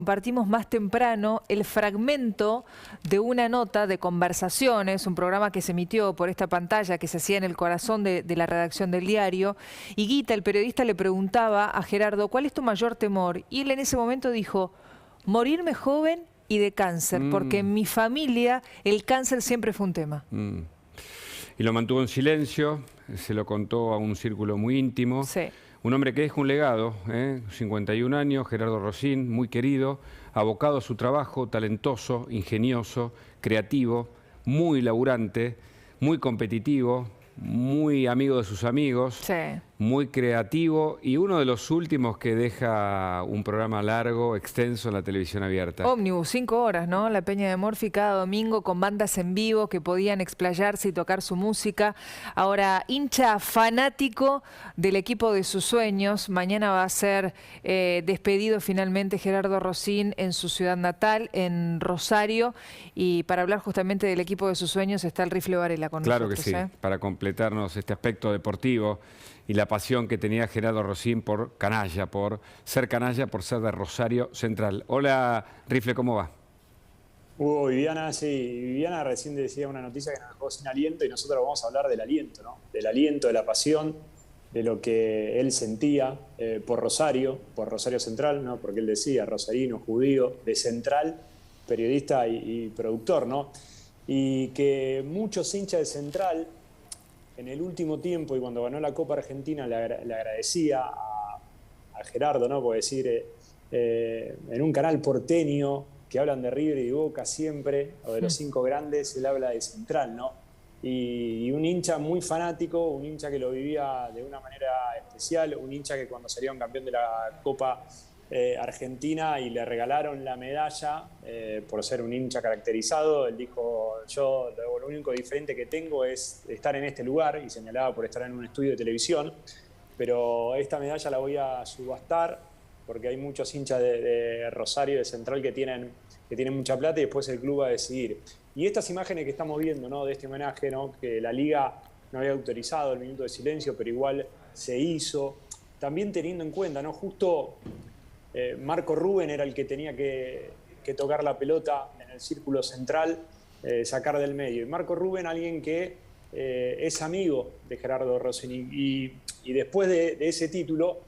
Compartimos más temprano el fragmento de una nota de Conversaciones, un programa que se emitió por esta pantalla, que se hacía en el corazón de la redacción del diario. Y Guita, el periodista, le preguntaba a Gerardo, ¿cuál es tu mayor temor? Y él en ese momento dijo, morirme joven y de cáncer, porque en mi familia el cáncer siempre fue un tema. Y lo mantuvo en silencio, se lo contó a un círculo muy íntimo. Sí. Un hombre que deja un legado, 51 años, Gerardo Rosín, muy querido, abocado a su trabajo, talentoso, ingenioso, creativo, muy laburante, muy competitivo, muy amigo de sus amigos, Sí. muy creativo y uno de los últimos que deja un programa largo, extenso en la televisión abierta. Ómnibus, 5 horas, ¿no? La Peña de Morphy cada domingo con bandas en vivo que podían explayarse y tocar su música. Ahora, hincha fanático del equipo de sus sueños. Mañana va a ser despedido finalmente Gerardo Rosín en su ciudad natal, en Rosario. Y para hablar justamente del equipo de sus sueños está el Rifle Varela con Claro nosotros. que sí, para completarnos este aspecto deportivo y la pasión que tenía Gerardo Rosín por canalla, por ser de Rosario Central. Hola, Rifle, ¿cómo va? Viviana, sí, Viviana recién decía una noticia que nos dejó sin aliento y nosotros vamos a hablar del aliento, ¿no? Del aliento, de la pasión, de lo que él sentía por Rosario Central, ¿no? Porque él decía, rosarino, judío, de Central, periodista y productor, ¿no? Y que muchos hinchas de Central, en el último tiempo y cuando ganó la Copa Argentina, le agradecía a Gerardo, ¿no? Por decir, en un canal porteño que hablan de River y de Boca siempre, o de los 5 grandes, él habla de Central, ¿no? Y un hincha muy fanático, un hincha que lo vivía de una manera especial, un hincha que cuando salieron campeón de la Copa Argentina y le regalaron la medalla por ser un hincha caracterizado, él dijo, yo lo único diferente que tengo es estar en este lugar, y señalaba por estar en un estudio de televisión, pero esta medalla la voy a subastar porque hay muchos hinchas de Rosario, de Central, que tienen mucha plata y después el club va a decidir. Y estas imágenes que estamos viendo, ¿no? De este homenaje, ¿no? Que la Liga no había autorizado el minuto de silencio, pero igual se hizo, también teniendo en cuenta, ¿no? Justo Marco Rubén era el que tenía que tocar la pelota en el círculo central, sacar del medio. Y Marco Rubén, alguien que es amigo de Gerardo Rosín, y después de ese título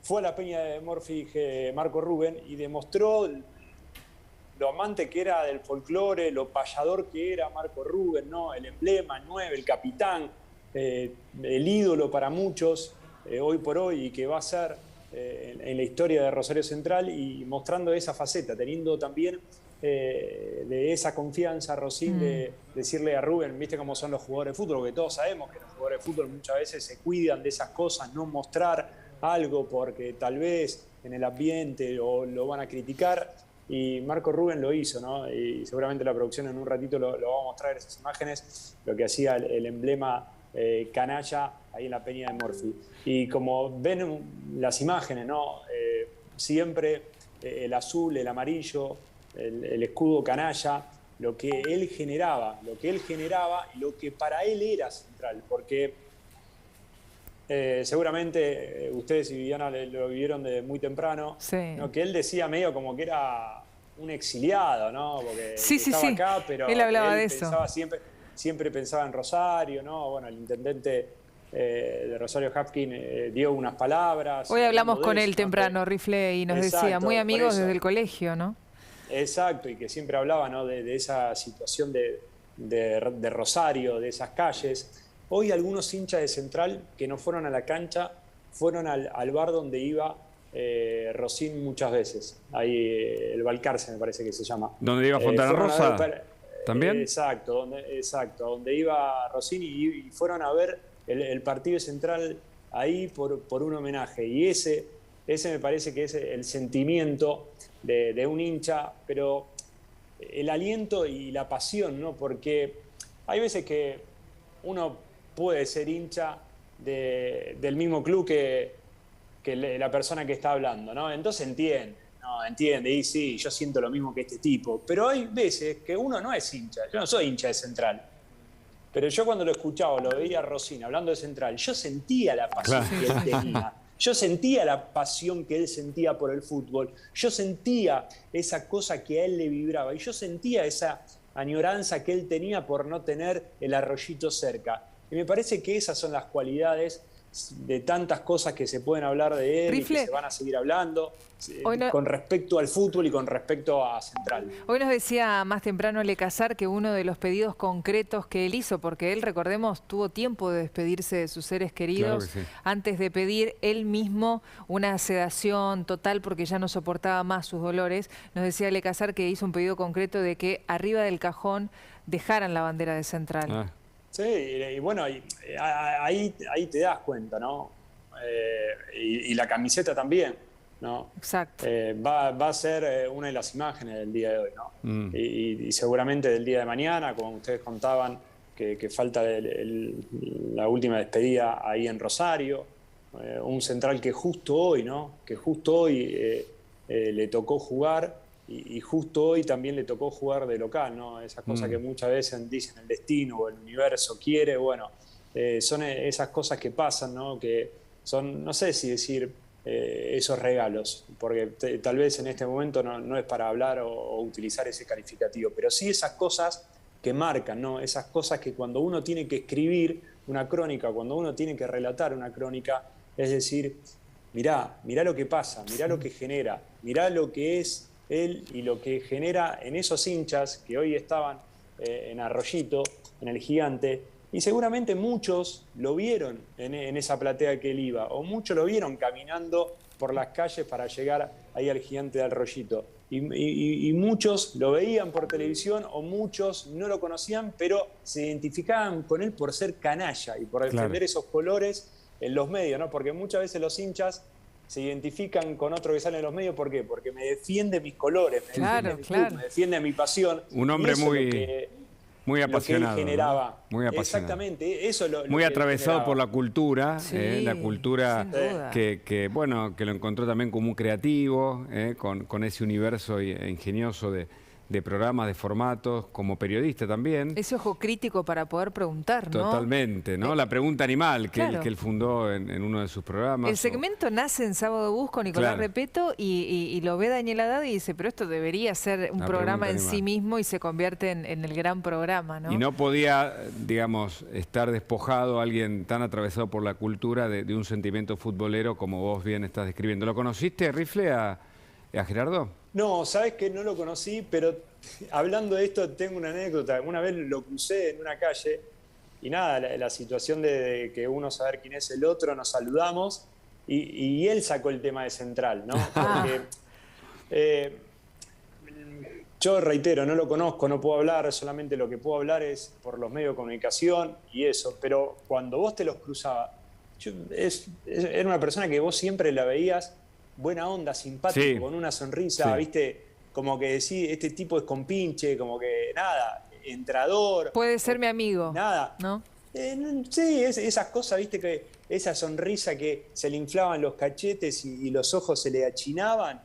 fue a la Peña de Morphy Marco Rubén y demostró lo amante que era del folclore, lo payador que era Marco Rubén, ¿no? El emblema, el 9, el capitán, el ídolo para muchos hoy por hoy, y que va a ser en la historia de Rosario Central, y mostrando esa faceta, teniendo también de esa confianza Rosín de decirle a Rubén, viste cómo son los jugadores de fútbol, porque todos sabemos que los jugadores de fútbol muchas veces se cuidan de esas cosas, no mostrar algo porque tal vez en el ambiente o lo van a criticar, y Marco Rubén lo hizo, ¿no? Y seguramente la producción en un ratito lo va a mostrar, esas imágenes, lo que hacía el emblema canalla ahí en la Peña de Morphy. Y como ven las imágenes, ¿no? Siempre el azul, el amarillo, el escudo canalla, lo que él generaba y lo que para él era Central, porque seguramente ustedes y Viviana lo vivieron de muy temprano, Sí. ¿no? Que él decía medio como que era un exiliado, ¿no? Porque Sí, estaba acá, pero él hablaba de pensaba eso. siempre pensaba en Rosario, ¿no? Bueno, el intendente de Rosario Hapkin dio unas palabras. Hoy hablamos con él ¿no? temprano, Rifle, y nos Exacto, decía, muy por amigos eso. desde el colegio, ¿no? Exacto, y que siempre hablaba, ¿no? de esa situación de Rosario, de esas calles. Hoy algunos hinchas de Central que no fueron a la cancha, fueron al bar donde iba Rosín muchas veces. Ahí el Balcarce me parece que se llama. ¿Dónde iba Fontana Rosa? ¿También? Exacto, donde iba Rosín, y fueron a ver el partido de Central ahí por un homenaje. Y ese me parece que es el sentimiento de un hincha, pero el aliento y la pasión, ¿no? Porque hay veces que uno puede ser hincha del mismo club que la persona que está hablando, ¿no? Entonces entiende, y sí, yo siento lo mismo que este tipo. Pero hay veces que uno no es hincha. Yo no soy hincha de Central. Pero yo cuando lo escuchaba, lo veía a Rosín hablando de Central, yo sentía la pasión que él tenía. Yo sentía la pasión que él sentía por el fútbol, yo sentía esa cosa que a él le vibraba y yo sentía esa añoranza que él tenía por no tener el Arroyito cerca. Y me parece que esas son las cualidades de tantas cosas que se pueden hablar de él Rifle, y que se van a seguir hablando no, con respecto al fútbol y con respecto a Central. Hoy nos decía más temprano Lecazar que uno de los pedidos concretos que él hizo, porque él, recordemos, tuvo tiempo de despedirse de sus seres queridos, claro que sí, antes de pedir él mismo una sedación total porque ya no soportaba más sus dolores. Nos decía Lecazar que hizo un pedido concreto de que arriba del cajón dejaran la bandera de Central. Ah. Sí, y bueno, ahí te das cuenta, ¿no? Y la camiseta también, ¿no? Exacto. Va a ser una de las imágenes del día de hoy, ¿no? Y seguramente del día de mañana, como ustedes contaban, que falta la última despedida ahí en Rosario, un Central que justo hoy, ¿no? Que justo hoy le tocó jugar. Y justo hoy también le tocó jugar de local, ¿no? Esas cosas que muchas veces dicen el destino o el universo quiere, bueno, son esas cosas que pasan, ¿no? Que son, no sé si decir esos regalos, porque tal vez en este momento no es para hablar o utilizar ese calificativo, pero sí esas cosas que marcan, ¿no? Esas cosas que cuando uno tiene que escribir una crónica, cuando uno tiene que relatar una crónica, es decir, mirá lo que pasa, mirá lo que genera, mirá lo que es él y lo que genera en esos hinchas que hoy estaban en Arroyito, en el Gigante, y seguramente muchos lo vieron en esa platea que él iba, o muchos lo vieron caminando por las calles para llegar ahí al Gigante de Arroyito. Y muchos lo veían por televisión o muchos no lo conocían, pero se identificaban con él por ser canalla y por defender esos colores en los medios, ¿no? Porque muchas veces los hinchas se identifican con otro que sale en los medios. ¿Por qué? Porque me defiende mis colores, me defiende mi club, me defiende mi pasión. Un hombre muy apasionado. Lo que él generaba. ¿No? Muy apasionado. Exactamente, eso es lo muy que atravesado por la cultura, sí, la cultura que lo encontró también como un creativo, con ese universo ingenioso de programas, de formatos, como periodista también. Ese ojo crítico para poder preguntar, ¿no? Totalmente, ¿no? La pregunta animal que él fundó en uno de sus programas. El segmento nace en Sábado Bus con Nicolás Repetto y lo ve Daniel Haddad y dice, pero esto debería ser un programa en sí mismo y se convierte en el gran programa, ¿no? Y no podía, digamos, estar despojado alguien tan atravesado por la cultura de un sentimiento futbolero como vos bien estás describiendo. ¿Lo conociste, Rifle, a Gerardo? No, sabes que no lo conocí, pero hablando de esto tengo una anécdota. Una vez lo crucé en una calle y nada, la situación de que uno saber quién es el otro, nos saludamos y él sacó el tema de Central, ¿no? Porque yo reitero, no lo conozco, no puedo hablar, solamente lo que puedo hablar es por los medios de comunicación y eso, pero cuando vos te los cruzabas, era una persona que vos siempre la veías buena onda, simpático, con una sonrisa, ¿viste? Como que decís, este tipo es compinche, como que nada, entrador. Puede ser mi amigo. Nada. ¿No? Sí, esas cosas, ¿viste? Que esa sonrisa que se le inflaban los cachetes y los ojos se le achinaban.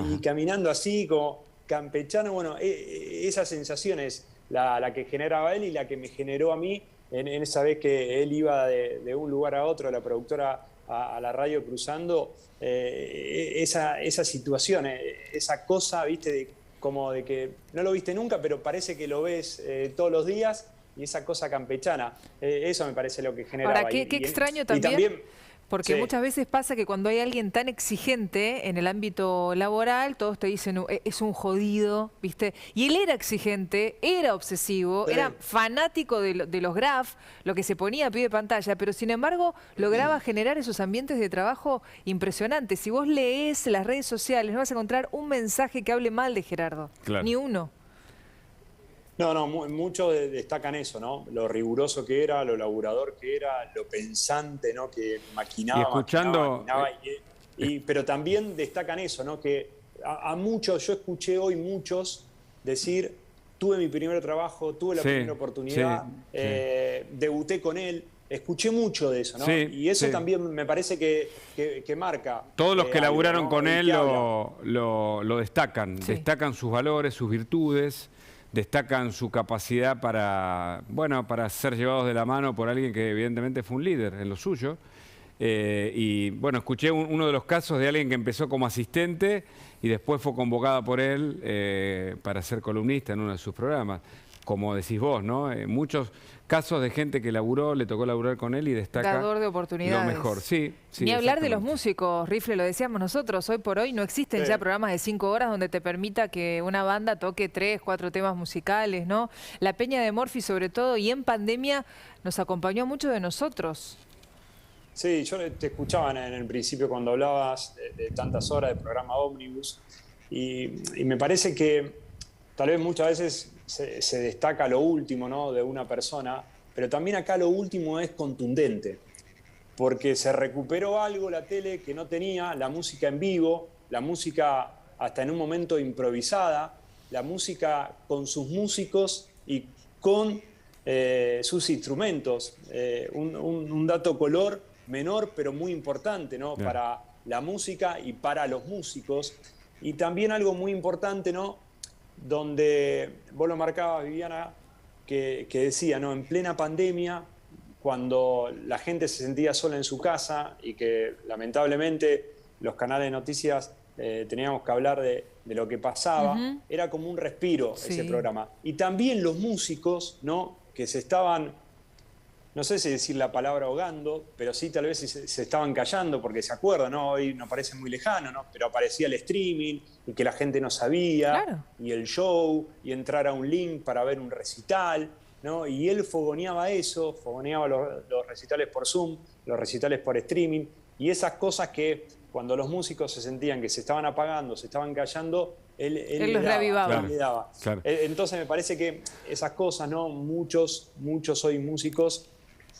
Y caminando así, como campechano, bueno, esa sensación es la que generaba él y la que me generó a mí en esa vez que él iba de un lugar a otro, la productora a la radio cruzando, esa situación, esa cosa, viste, como de que no lo viste nunca, pero parece que lo ves todos los días, y esa cosa campechana, eso me parece lo que generaba. Ahora, qué extraño también, porque muchas veces pasa que cuando hay alguien tan exigente en el ámbito laboral, todos te dicen, es un jodido, ¿viste? Y él era exigente, era obsesivo, era fanático de los graf, lo que se ponía a pie de pantalla, pero sin embargo lograba generar esos ambientes de trabajo impresionantes. Si vos lees las redes sociales, no vas a encontrar un mensaje que hable mal de Gerardo, ni uno. No, muchos destacan eso, ¿no? Lo riguroso que era, lo laburador que era, lo pensante, ¿no? Que maquinaba, y escuchando, maquinaba, pero también destacan eso, ¿no? Que a muchos, yo escuché hoy muchos decir, tuve mi primer trabajo, tuve la primera oportunidad, debuté con él. Escuché mucho de eso, ¿no? Y eso también me parece que marca. Todos los que laburaron, ¿no?, con él lo destacan. Destacan sus valores, sus virtudes. Destacan su capacidad para ser llevados de la mano por alguien que evidentemente fue un líder en lo suyo. Y bueno, escuché uno de los casos de alguien que empezó como asistente y después fue convocada por él para ser columnista en uno de sus programas. Como decís vos, ¿no? Muchos casos de gente que laburó, le tocó laburar con él y destaca Dador de oportunidades. lo mejor. Sí, sí, Ni hablar de los exactamente. músicos, Rifle, lo decíamos nosotros, hoy por hoy no existen Sí. ya programas de 5 horas donde te permita que una banda toque 3, 4 temas musicales, ¿no? La Peña de Morphy sobre todo, y en pandemia nos acompañó a muchos de nosotros. Sí, yo te escuchaba en el principio cuando hablabas de tantas horas de programa ómnibus y me parece que tal vez muchas veces se destaca lo último, ¿no?, de una persona, pero también acá lo último es contundente, porque se recuperó algo la tele que no tenía, la música en vivo, la música hasta en un momento improvisada, la música con sus músicos y con sus instrumentos. Un dato color menor, pero muy importante, ¿no?, Claro. para la música y para los músicos. Y también algo muy importante, ¿no?, donde vos lo marcabas, Viviana, que decía, ¿no?, en plena pandemia, cuando la gente se sentía sola en su casa y que lamentablemente los canales de noticias teníamos que hablar de lo que pasaba, era como un respiro ese Sí. programa. Y también los músicos, ¿no?, que se estaban, no sé si decir la palabra ahogando, pero sí tal vez se estaban callando porque se acuerdan, ¿no? Hoy nos parece muy lejano, ¿no?, pero aparecía el streaming y que la gente no sabía, Claro. y el show, y entrar a un link para ver un recital, ¿no? Y él fogoneaba eso, fogoneaba los recitales por Zoom, los recitales por streaming, y esas cosas que cuando los músicos se sentían que se estaban apagando, se estaban callando, él Él le los daba, reavivaba. él le daba. Claro. Entonces me parece que esas cosas, ¿no?, muchos hoy músicos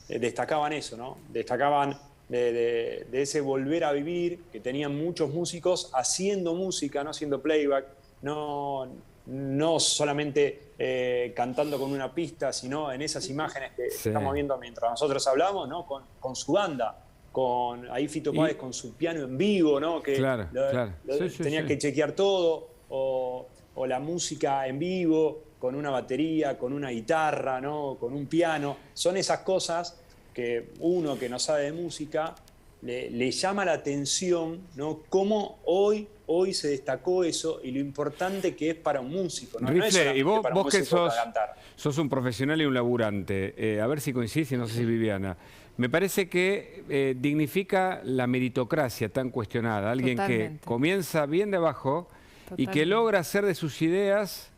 destacaban eso, ¿no? Destacaban de ese volver a vivir, que tenían muchos músicos haciendo música, no haciendo playback, no solamente cantando con una pista, sino en esas imágenes que Sí. estamos viendo mientras nosotros hablamos, ¿no?, con su banda, con ahí Fito Páez con su piano en vivo, ¿no?, que Claro, claro. Sí, sí, tenía sí. que chequear todo, o la música en vivo, con una batería, con una guitarra, ¿no?, con un piano. Son esas cosas que uno que no sabe de música le llama la atención, ¿no?, cómo hoy se destacó eso y lo importante que es para un músico, ¿no? No es Rifle, y solamente vos, para un vos que músico sos, para cantar. sos un profesional y un laburante, a ver si coincidís y no sé si Viviana. Me parece que dignifica la meritocracia tan cuestionada. Alguien que Totalmente. comienza bien de abajo y que Totalmente. logra hacer de sus ideas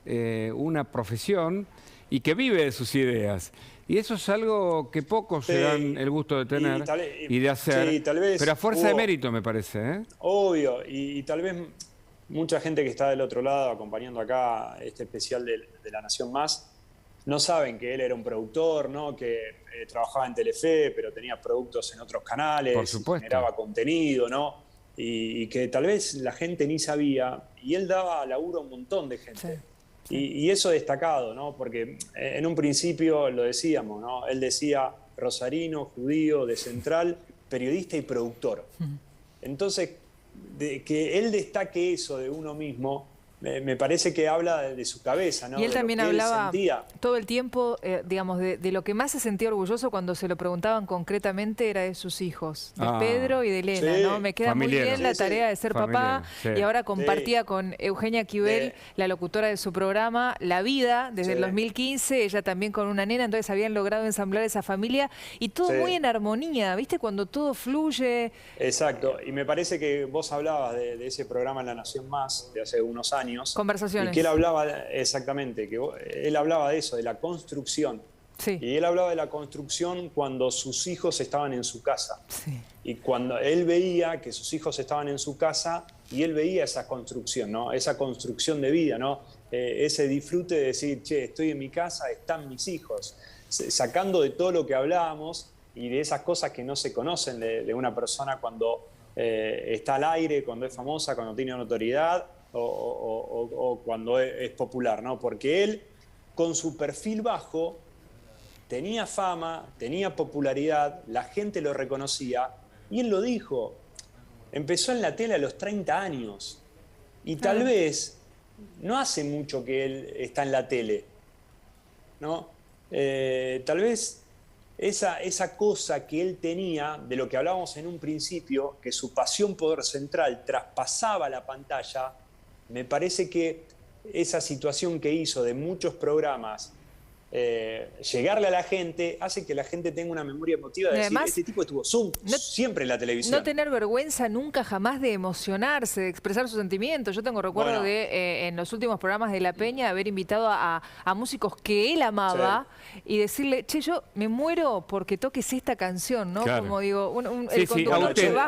una profesión y que vive de sus ideas. Y eso es algo que pocos se Sí, dan el gusto de tener y de hacer, sí, tal vez pero a fuerza de hubo- mérito me parece, ¿eh? Obvio, y tal vez mucha gente que está del otro lado acompañando acá este especial de La Nación Más, no saben que él era un productor, ¿no?, que trabajaba en Telefe, pero tenía productos en otros Por canales, y supuesto. generaba contenido, ¿no? Y que tal vez la gente ni sabía, y él daba laburo a un montón de gente. Sí, sí. Y eso destacado, ¿no? Porque en un principio lo decíamos, ¿no? Él decía rosarino, judío, de Central, periodista y productor. Entonces, de que él destaque eso de uno mismo, me parece que habla de su cabeza, ¿no? Y él De lo también que hablaba sentía. todo el tiempo, digamos, de lo que más se sentía orgulloso cuando se lo preguntaban concretamente era de sus hijos, de Ah. Pedro y de Elena, Sí. ¿no? Me queda muy Familiero. bien la Sí, sí. tarea de ser papá, Familiero, sí. y ahora compartía Sí. con Eugenia Quivel, De- la locutora de su programa, La Vida, desde Sí. el 2015, ella también con una nena, entonces habían logrado ensamblar esa familia y todo Sí. muy en armonía, ¿viste? Cuando todo fluye. Exacto, y me parece que vos hablabas de ese programa en La Nación Más de hace unos años. Conversaciones. Y que él hablaba, exactamente, él hablaba de eso, de la construcción. Sí, Y él hablaba de la construcción cuando sus hijos estaban en su casa. sí. Y cuando él veía que sus hijos estaban en su casa y él veía esa construcción, ¿no? Esa construcción de vida, ¿no? Ese disfrute de decir, che, estoy en mi casa, están mis hijos. Sacando de todo lo que hablábamos y de esas cosas que no se conocen de una persona cuando está al aire, cuando es famosa, cuando tiene notoriedad o cuando es popular, ¿no? Porque él, con su perfil bajo, tenía fama, tenía popularidad, la gente lo reconocía, y él lo dijo. Empezó en la tele a los 30 años, y tal vez no hace mucho que él está en la tele, ¿no? Tal vez esa cosa que él tenía, de lo que hablábamos en un principio, que su pasión por Central traspasaba la pantalla, me parece que esa situación que hizo de muchos programas, llegarle a la gente, hace que la gente tenga una memoria emotiva de decir, además, este tipo estuvo siempre en la televisión. No tener vergüenza nunca jamás de emocionarse, de expresar sus sentimientos. Yo tengo recuerdo de, en los últimos programas de La Peña, haber invitado a músicos que él amaba y decirle, che, yo me muero porque toques esta canción, ¿no? Claro. Como digo,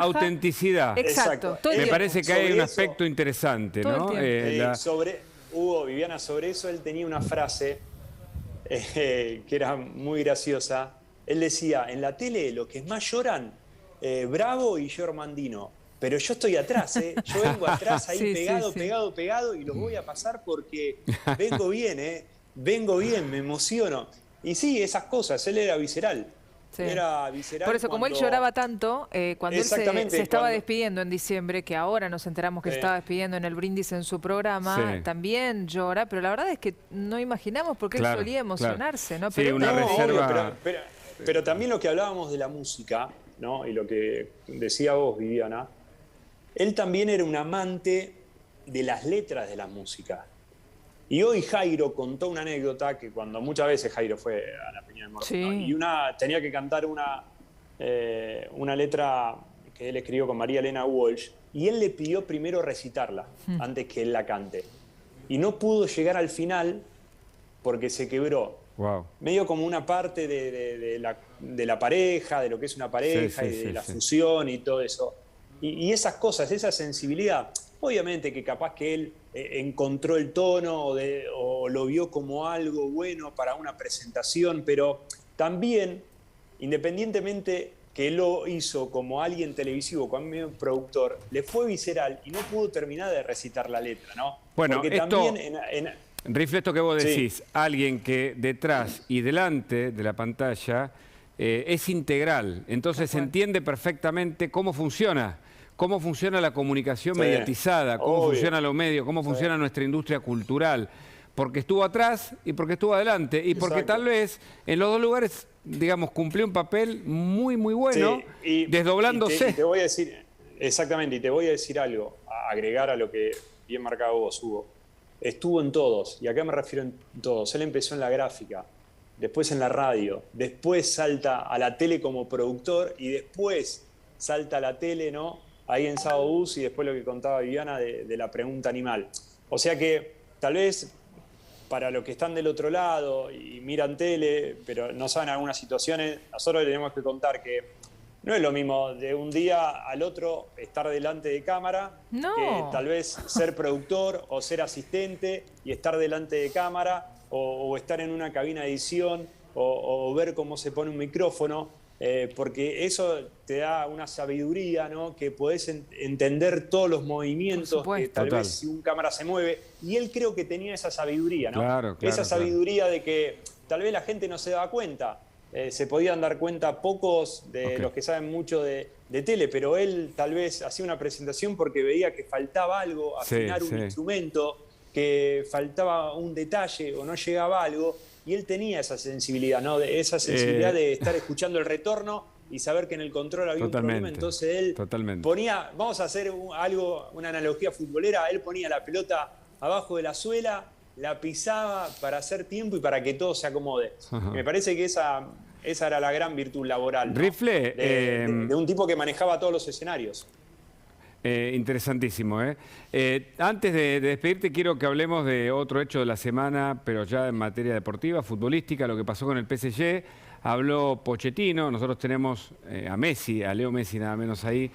autenticidad. Exacto. Me parece que hay un aspecto interesante, ¿no? Hugo, Viviana, sobre eso él tenía una frase que era muy graciosa. Él decía, en la tele los que más lloran, Bravo y Giorgio Mandino, pero yo estoy atrás, yo vengo atrás ahí pegado y los voy a pasar porque vengo bien, me emociono. Y sí, esas cosas, él era visceral. Sí. Era visceral. Por eso, como él lloraba tanto, cuando él se estaba despidiendo en diciembre, que ahora nos enteramos que se estaba despidiendo en el brindis en su programa, también llora, pero la verdad es que no imaginamos por qué él solía emocionarse, ¿no? Pero una reserva. Pero también lo que hablábamos de la música, ¿no? Y lo que decía vos, Viviana, él también era un amante de las letras de la música. Y hoy Jairo contó una anécdota que cuando muchas veces Jairo fue a la Peña de Morfeo, y tenía que cantar una letra que él escribió con María Elena Walsh, y él le pidió primero recitarla antes que él la cante. Y no pudo llegar al final porque se quebró. Wow. Medio como una parte de la pareja, de lo que es una pareja, y de la fusión y todo eso. Y esas cosas, esa sensibilidad, obviamente que capaz que él encontró el tono o lo vio como algo bueno para una presentación, pero también, independientemente que él lo hizo como alguien televisivo, como un productor, le fue visceral y no pudo terminar de recitar la letra, ¿no? Bueno, porque esto, también Rifle, esto que vos decís, alguien que detrás y delante de la pantalla es integral, entonces se entiende perfectamente cómo funciona la comunicación mediatizada, cómo funcionan los medios, cómo funciona nuestra industria cultural, porque estuvo atrás y porque estuvo adelante y porque tal vez en los dos lugares, digamos, cumplió un papel muy, muy bueno, desdoblándose. Y te voy a decir, exactamente, y te voy a decir algo, a agregar a lo que bien marcado vos, Hugo. Estuvo en todos, y acá me refiero en todos. Él empezó en la gráfica, después en la radio, después salta a la tele como productor y después salta a la tele, ¿no? Ahí en Sábado Bus, y después lo que contaba Viviana de la pregunta animal. O sea que tal vez para los que están del otro lado y miran tele, pero no saben algunas situaciones, nosotros le tenemos que contar que no es lo mismo de un día al otro estar delante de cámara, que tal vez ser productor o ser asistente y estar delante de cámara, o estar en una cabina de edición, o ver cómo se pone un micrófono. Porque eso te da una sabiduría, ¿no? Que podés entender todos los movimientos que tal vez si un cámara se mueve. Y él creo que tenía esa sabiduría, ¿no? Esa sabiduría de que tal vez la gente no se daba cuenta. Se podían dar cuenta pocos de los que saben mucho de tele, pero él tal vez hacía una presentación porque veía que faltaba algo, afinar un instrumento, que faltaba un detalle o no llegaba algo. Y él tenía esa sensibilidad, ¿no? Esa sensibilidad de estar escuchando el retorno y saber que en el control había un problema. Entonces él ponía, vamos a hacer una analogía futbolera, él ponía la pelota abajo de la suela, la pisaba para hacer tiempo y para que todo se acomode. Me parece que esa era la gran virtud laboral, ¿no? Rifle, de un tipo que manejaba todos los escenarios. Interesantísimo, antes de despedirte quiero que hablemos de otro hecho de la semana, pero ya en materia deportiva, futbolística, lo que pasó con el PSG. Habló Pochettino, nosotros tenemos a Messi, a Leo Messi nada menos ahí,